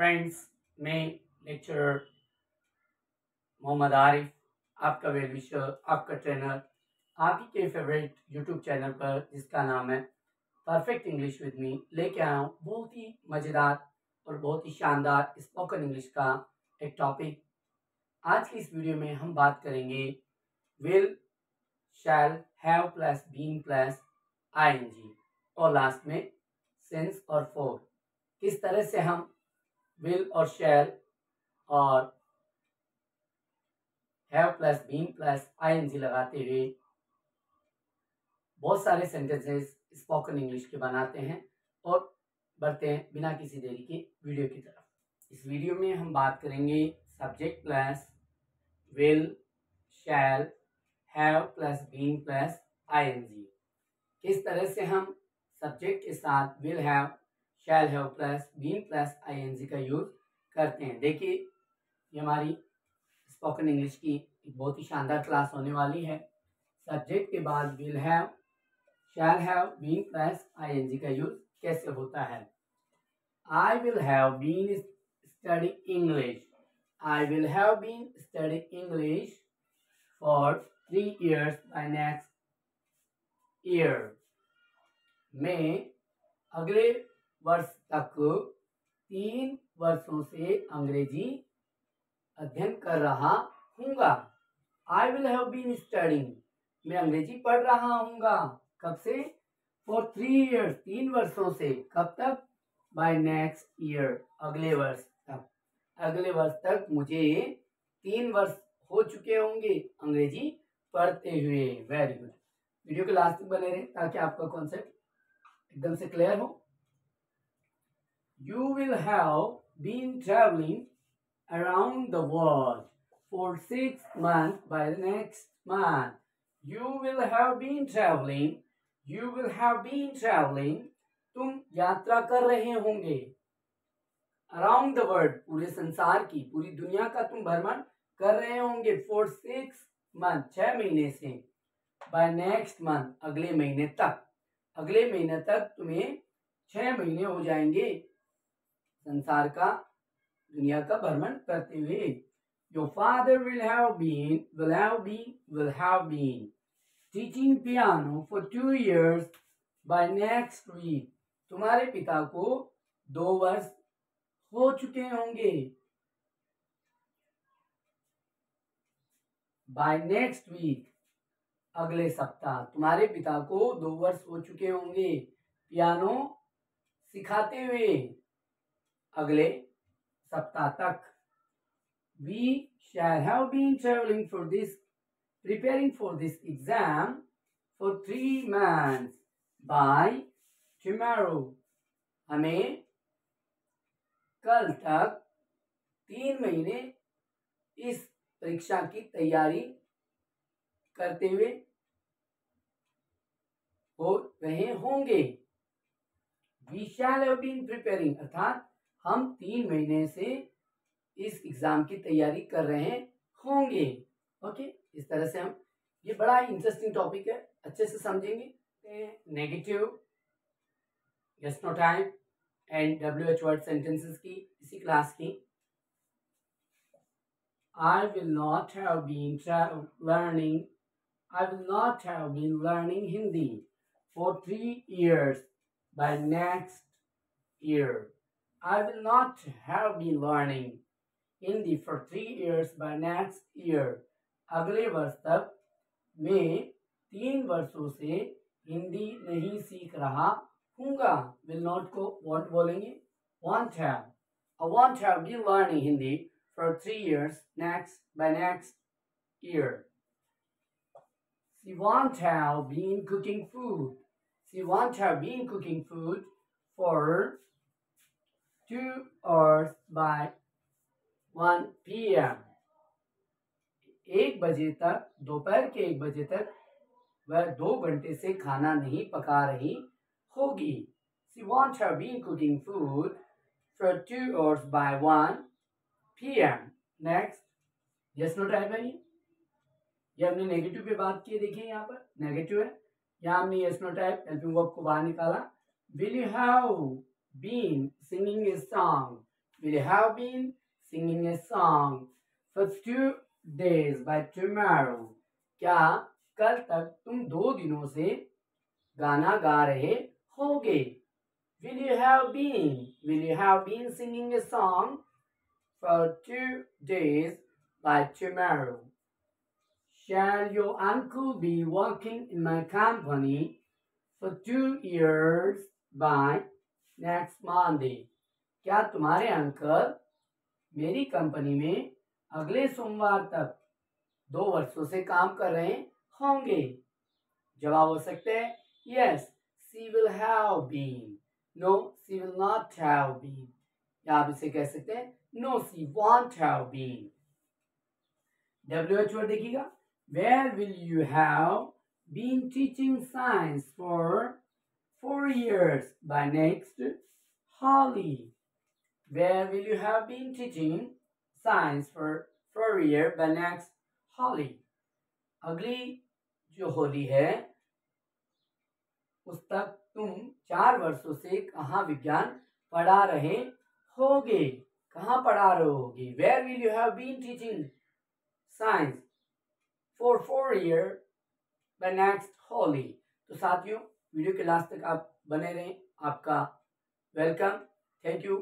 Friends, मैं lecturer Mohammad Arif, आपका well wisher, आपका ट्रेनर, आप ही के फेवरेट यूट्यूब चैनल पर जिसका नाम है परफेक्ट इंग्लिश विद मी, लेके आया हूँ बहुत ही मज़ेदार और बहुत ही शानदार स्पोकन इंग्लिश का एक टॉपिक। आज की इस वीडियो में हम बात करेंगे will, shall, have plus been plus ING और लास्ट में सिंस और फॉर। किस तरह से हम विल और शैल और have plus been plus ING लगाते हुए बहुत सारे सेंटेंसेस स्पोकन इंग्लिश के बनाते हैं और बढ़ते हैं बिना किसी देरी के वीडियो की तरफ। इस वीडियो में हम बात करेंगे subject plus will, shall, have plus been plus I N G. किस तरह से हम सब्जेक्ट के साथ will have, shall have plus been plus I N G का यूज करते हैं। देखिए, ये हमारी स्पोकन इंग्लिश की एक बहुत ही शानदार क्लास होने वाली है। सब्जेक्ट के बाद will have, shall have, been plus I N G का यूज कैसे होता है। I will have been study English. I will have been study English for 3 years by next year। मैं अगले वर्ष तक 3 वर्षों से अंग्रेजी अध्ययन कर रहा हूँगा। I will have been studying, मैं अंग्रेजी पढ़ रहा हूँगा। कब से? फॉर 3 years, 3 वर्षों से। कब तक? बाय नेक्स्ट ईयर, अगले वर्ष तक। अगले वर्ष तक मुझे 3 वर्ष हो चुके होंगे अंग्रेजी पढ़ते हुए। Very good. वीडियो के लास्ट तक बने रहे ताकि आपका कॉन्सेप्ट एकदम से क्लियर हो। You will have been travelling around the world for 6 months by the next month. You will have been traveling. You will have been traveling. तुम यात्रा कर रहे होंगे। Around the world, पूरे संसार की, पूरी दुनिया का तुम भ्रमण कर रहे होंगे। For 6 months, 6 महीने से। By next month, अगले महीने तक। अगले महीने तक तुम्हें 6 महीने हो जाएंगे संसार का, दुनिया का भ्रमण करते हुए। Your father will have been teaching piano for 2 years by next week। तुम्हारे पिता को 2 वर्ष हो चुके होंगे। By next week, अगले सप्ताह। तुम्हारे पिता को 2 वर्ष हो चुके होंगे पियानो सिखाते हुए, अगले सप्ताह तक। We shall have been preparing for this exam for 3 months by tomorrow। हमें कल तक 3 महीने इस परीक्षा की तैयारी करते हुए हो रहे होंगे। We shall have been preparing, अर्थात हम 3 महीने से इस एग्जाम की तैयारी कर रहे होंगे। ओके, इस तरह से हम, ये बड़ा इंटरेस्टिंग टॉपिक है, अच्छे से समझेंगे। Negative, yes no type and WH word sentences की इसी क्लास की। I will not have been learning Hindi for 3 years by next year। I will not have been learning Hindi for 3 years by next year। अगले वर्ष तक मैं 3 वर्षों से हिंदी नहीं सीख रहा हूँगा। Will not को want बोलेंगे। Won't have, I won't have been learning Hindi for 3 years by next year। She won't have been cooking food। She won't have been cooking food for 2 hours by 1 PM। 1 बजे तक, दोपहर के 1 बजे तक वह 2 घंटे से खाना नहीं पका रही होगी। She won't have been cooking food for 2 hours by 1 PM। Next, yes no type है ये हमने नेगेटिव पे बात की। देखिए यहाँ पर नेगेटिव है, यहाँ हमने yes no type helping verb को बाहर निकाला। Will you have been singing a song will you have been singing a song for 2 days by tomorrow? क्या कल तक तुम 2 दिनों से गाना गा रहे होगे? Will you have been singing a song for 2 days by tomorrow? Shall your uncle be working in my company for 2 years by next Monday? क्या तुम्हारे अंकल मेरी कंपनी में अगले सोमवार तक 2 वर्षों से काम कर रहे होंगे? जवाब हो सकते हैं yes, she will have been, no, she will not have been, या आप इसे कह सकते हैं no, she won't have been. WH word देखिएगा, where will you have been teaching science for 4 years by next Holi? Where will you have been teaching science for 4 years by next Holi? अगली जो होली है उस तक तुम 4 वर्षों से कहाँ विज्ञान पढ़ा रहे होगे? कहाँ पढ़ा रहे होगे? Where will you have been teaching science for 4 years by next Holi? तो साथियों वीडियो के लास्ट तक आप बने रहें, आपका वेलकम, थैंक यू।